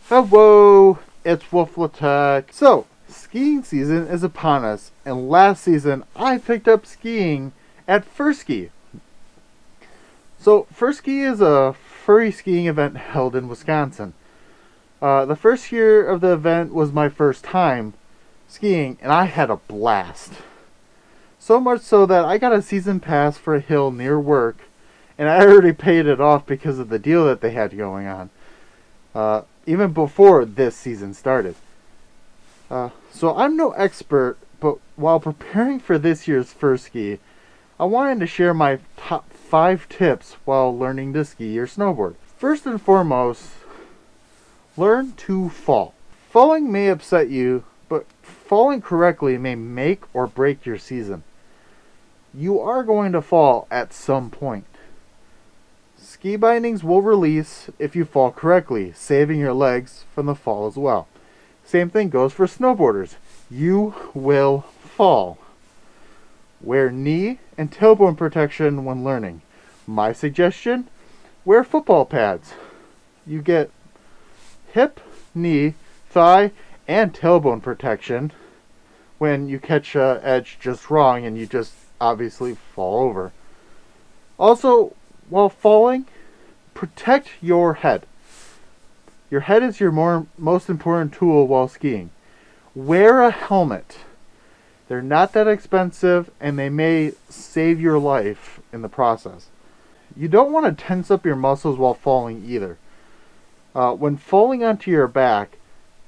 Hello, it's Wolflatech. So, skiing season is upon us, and last season I picked up skiing at Furski. So, Furski is a furry skiing event held in Wisconsin. The first year of the event was my first time skiing, and I had a blast. So much so that I got a season pass for a hill near work, and I already paid it off because of the deal that they had going on. Even before this season started. So I'm no expert, but while preparing for this year's Furski, I wanted to share my top 5 tips while learning to ski or snowboard. First and foremost, learn to fall. Falling may upset you, but falling correctly may make or break your season. You are going to fall at some point. Ski bindings will release if you fall correctly, saving your legs from the fall as well. Same thing goes for snowboarders. You will fall. Wear knee and tailbone protection when learning. My suggestion, wear football pads. You get hip, knee, thigh, and tailbone protection when you catch an edge just wrong and you just obviously fall over. Also, while falling, protect your head. Your head is your most important tool while skiing. Wear a helmet. They're not that expensive and they may save your life in the process. You don't want to tense up your muscles while falling either. When falling onto your back,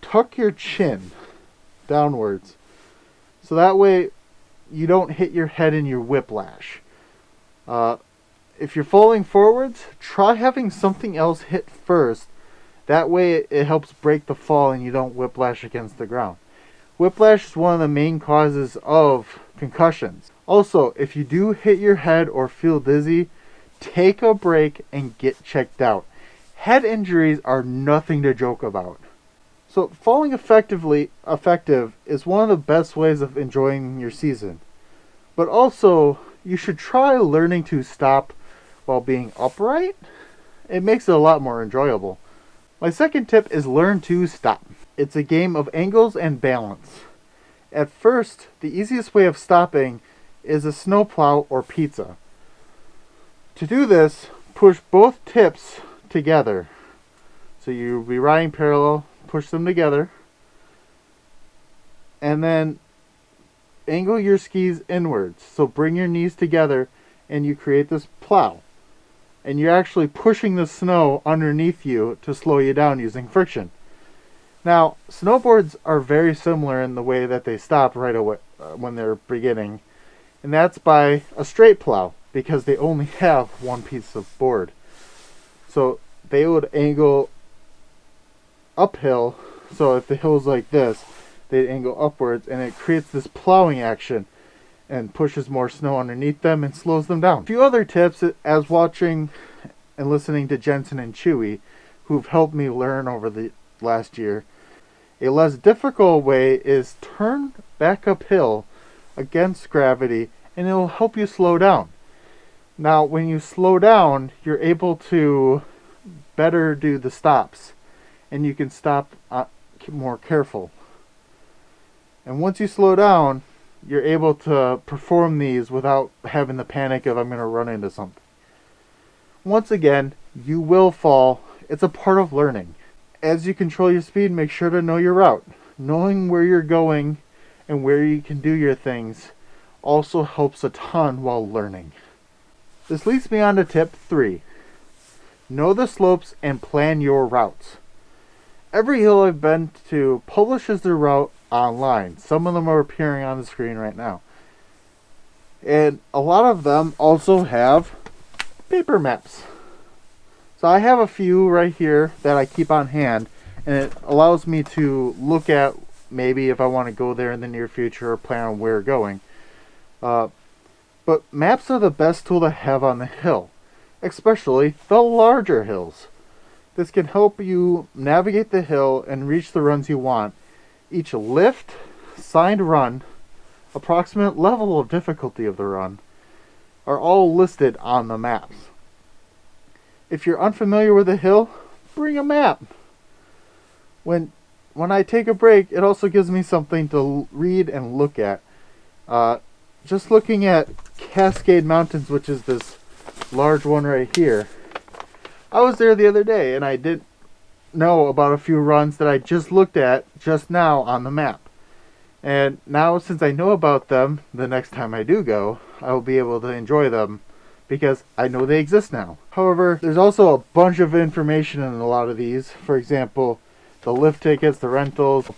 tuck your chin downwards so that way you don't hit your head in your whiplash. If you're falling forwards, try having something else hit first. That way it helps break the fall and you don't whiplash against the ground. Whiplash is one of the main causes of concussions. Also, if you do hit your head or feel dizzy, take a break and get checked out. Head injuries are nothing to joke about. So falling effective is one of the best ways of enjoying your season. But also, you should try learning to stop while being upright. It makes it a lot more enjoyable. My second tip is learn to stop. It's a game of angles and balance. At first, the easiest way of stopping is a snowplow or pizza. To do this, push both tips together. So you'll be riding parallel, push them together, and then angle your skis inwards. So bring your knees together and you create this plow. And you're actually pushing the snow underneath you to slow you down using friction. Now, snowboards are very similar in the way that they stop right away when they're beginning. And that's by a straight plow because they only have one piece of board. So they would angle uphill. So if the hill's like this, they'd angle upwards and it creates this plowing action and pushes more snow underneath them and slows them down. A few other tips as watching and listening to Jensen and Chewy, who've helped me learn over the last year. A less difficult way is turn back uphill against gravity and it'll help you slow down. Now when you slow down, you're able to better do the stops and you can stop more careful. And once you slow down, you're able to perform these without having the panic of I'm going to run into something. Once again, you will fall. It's a part of learning. As you control your speed, make sure to know your route. Knowing where you're going and where you can do your things also helps a ton while learning. This leads me on to tip 3. Know the slopes and plan your routes. Every hill I've been to publishes their route online. Some of them are appearing on the screen right now. And a lot of them also have paper maps. So I have a few right here that I keep on hand, and it allows me to look at maybe if I want to go there in the near future or plan on where going. But maps are the best tool to have on the hill, especially the larger hills. This can help you navigate the hill and reach the runs you want. Each lift, signed run, approximate level of difficulty of the run are all listed on the maps. If you're unfamiliar with a hill, bring a map. When I take a break, it also gives me something to read and look at. Just looking at Cascade Mountains, which is this large one right here. I was there the other day and I didn't know about a few runs that I just looked at just now on the map. And now, since I know about them, the next time I do go, I will be able to enjoy them because I know they exist now. However, there's also a bunch of information in a lot of these. For example, the lift tickets, the rentals.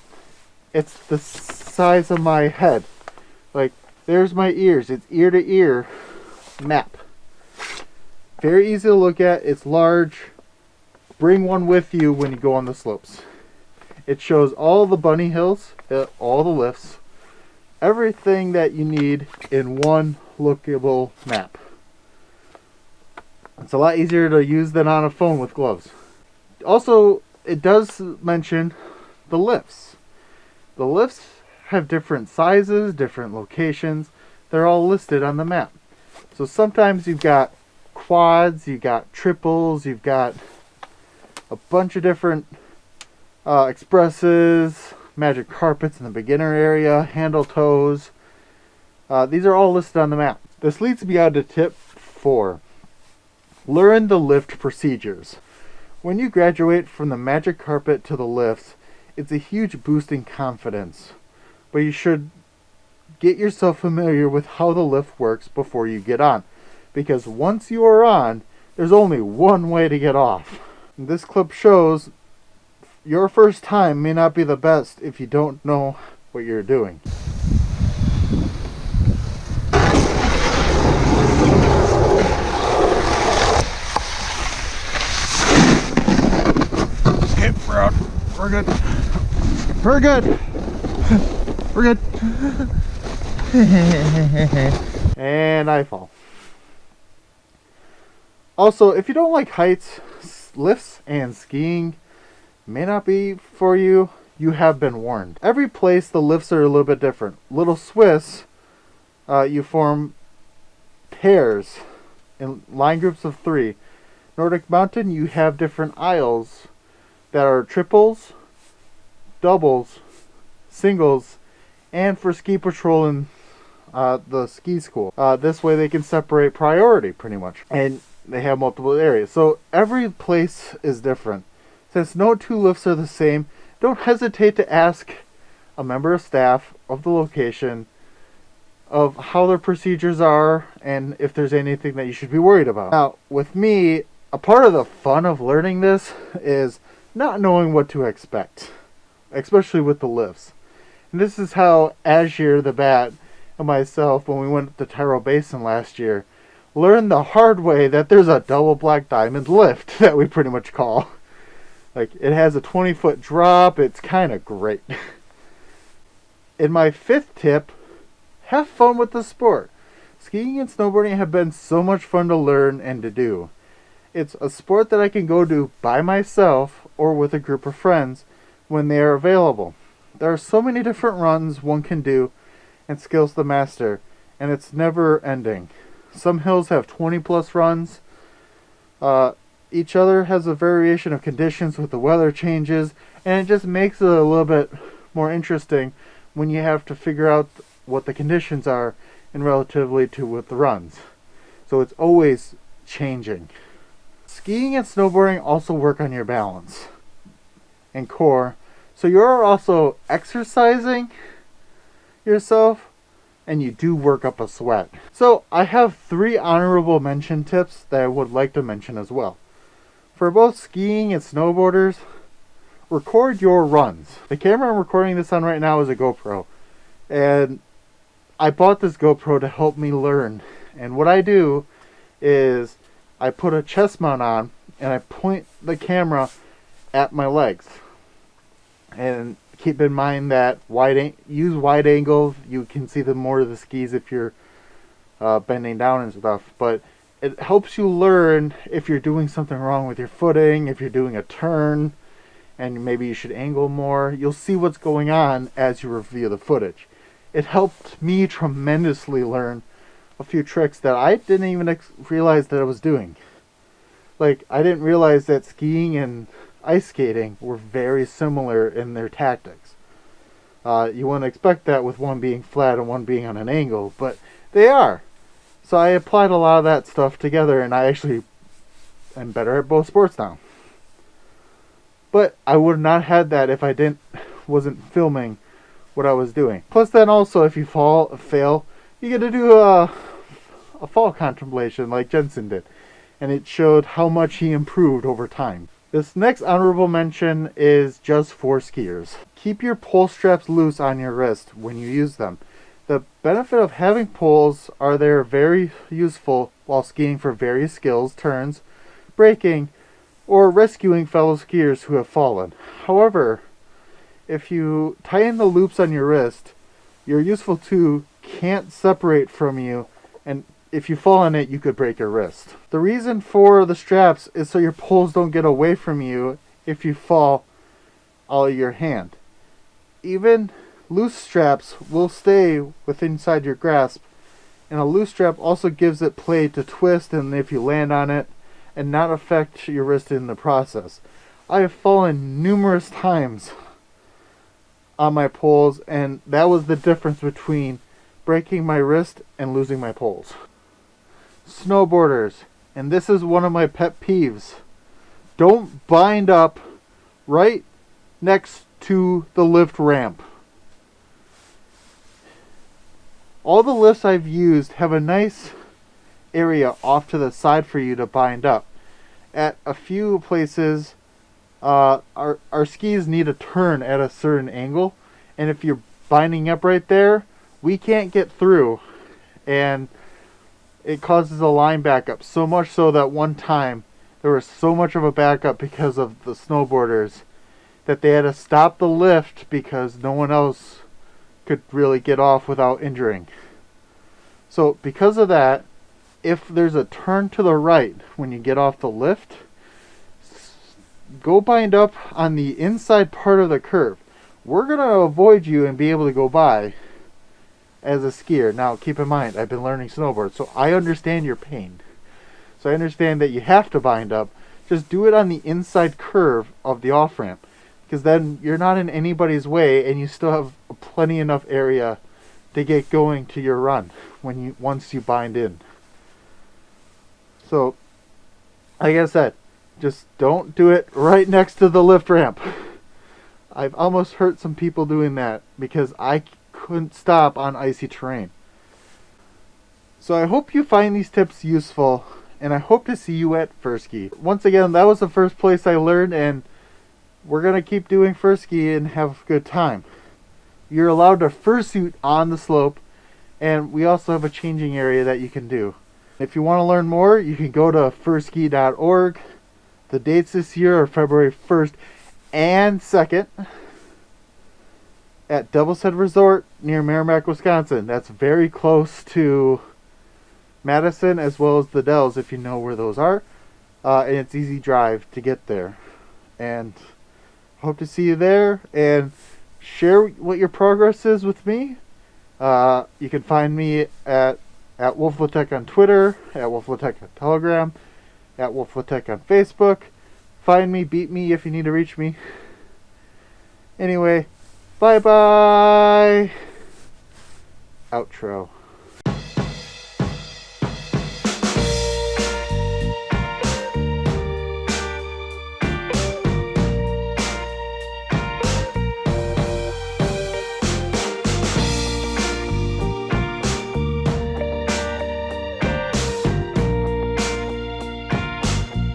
It's the size of my head. Like, there's my ears. It's ear to ear map. Very easy to look at. It's large. Bring one with you when you go on the slopes. It shows all the bunny hills, all the lifts, everything that you need in one lookable map. It's a lot easier to use than on a phone with gloves. Also, it does mention the lifts. The lifts have different sizes, different locations. They're all listed on the map. So sometimes you've got quads, you've got triples, you've got a bunch of different expresses, magic carpets in the beginner area, handle toes. These are all listed on the map. This leads me on to tip 4. Learn the lift procedures. When you graduate from the magic carpet to the lifts, it's a huge boost in confidence. But you should get yourself familiar with how the lift works before you get on. Because once you are on, there's only one way to get off. This clip shows your first time may not be the best if you don't know what you're doing. Okay, we're out. We're good. We're good. We're good. And I fall. Also, if you don't like heights, lifts and skiing may not be for you. You have been warned. Every place the lifts are a little bit different. Little Swiss, you form pairs in line groups of 3. Nordic Mountain, you have different aisles that are triples, doubles, singles, and for ski patrol and the ski school. This way they can separate priority pretty much. And they have multiple areas. So every place is different. Since no two lifts are the same, don't hesitate to ask a member of staff of the location of how their procedures are and if there's anything that you should be worried about. Now, with me, a part of the fun of learning this is not knowing what to expect, especially with the lifts. And this is how Azure the Bat and myself, when we went to Tyrrell Basin last year, learned the hard way that there's a double black diamond lift that we pretty much call. Like, it has a 20-foot drop. It's kind of great. In my 5th tip, have fun with the sport. Skiing and snowboarding have been so much fun to learn and to do. It's a sport that I can go do by myself or with a group of friends when they are available. There are so many different runs one can do and skills to master, and it's never ending. Some hills have 20 plus runs. Each other has a variation of conditions with the weather changes, and it just makes it a little bit more interesting when you have to figure out what the conditions are and relatively to with the runs. So it's always changing. Skiing and snowboarding also work on your balance and core, so you're also exercising yourself and you do work up a sweat. So I have 3 honorable mention tips that I would like to mention as well. For both skiing and snowboarders, record your runs. The camera I'm recording this on right now is a GoPro, and I bought this GoPro to help me learn. And what I do is I put a chest mount on and I point the camera at my legs. And keep in mind that use wide angle. You can see the more of the skis if you're bending down and stuff. But it helps you learn if you're doing something wrong with your footing, if you're doing a turn, and maybe you should angle more. You'll see what's going on as you review the footage. It helped me tremendously learn a few tricks that I didn't even realize that I was doing. Like, I didn't realize that skiing and ice skating were very similar in their tactics. You wouldn't expect that with one being flat and one being on an angle, but they are. So I applied a lot of that stuff together, and I actually am better at both sports now. But I would not have had that if I wasn't filming what I was doing. Plus, then also, if you fail, you get to do a fall contemplation like Jensen did, and it showed how much he improved over time. This next honorable mention is just for skiers. Keep your pole straps loose on your wrist when you use them. The benefit of having poles are they're very useful while skiing for various skills, turns, braking, or rescuing fellow skiers who have fallen. However, if you tighten the loops on your wrist, your useful tool can't separate from you, and if you fall on it, you could break your wrist. The reason for the straps is so your poles don't get away from you if you fall out of your hand. Even loose straps will stay inside your grasp, and a loose strap also gives it play to twist, and if you land on it, and not affect your wrist in the process. I have fallen numerous times on my poles, and that was the difference between breaking my wrist and losing my poles. Snowboarders, and this is one of my pet peeves. Don't bind up right next to the lift ramp. All the lifts I've used have a nice area off to the side for you to bind up. At a few places, our skis need to turn at a certain angle, and if you're binding up right there, we can't get through, and it causes a line backup. So much so that one time there was so much of a backup because of the snowboarders that they had to stop the lift because no one else could really get off without injuring. So because of that, if there's a turn to the right when you get off the lift, go bind up on the inside part of the curve. We're going to avoid you and be able to go by as a skier. Now keep in mind, I've been learning snowboard, so I understand your pain. So I understand that you have to bind up. Just do it on the inside curve of the off-ramp, because then you're not in anybody's way and you still have plenty enough area to get going to your run once you bind in. So, like I said, just don't do it right next to the lift ramp. I've almost hurt some people doing that because I couldn't stop on icy terrain. So I hope you find these tips useful, and I hope to see you at Furski. Once again, that was the first place I learned, and we're going to keep doing Furski and have a good time. You're allowed to fursuit on the slope, and we also have a changing area that you can do. If you want to learn more, you can go to furski.org. The dates this year are February 1st and 2nd at Devil's Head Resort near Merrimack, Wisconsin. That's very close to Madison as well as the Dells, if you know where those are. And it's easy drive to get there. And hope to see you there, and share what your progress is with me. You can find me at WolfLaTech on Twitter, at WolfLaTech on Telegram, at WolfLaTech on Facebook. Find me, beat me if you need to reach me. Anyway, bye-bye. Outro.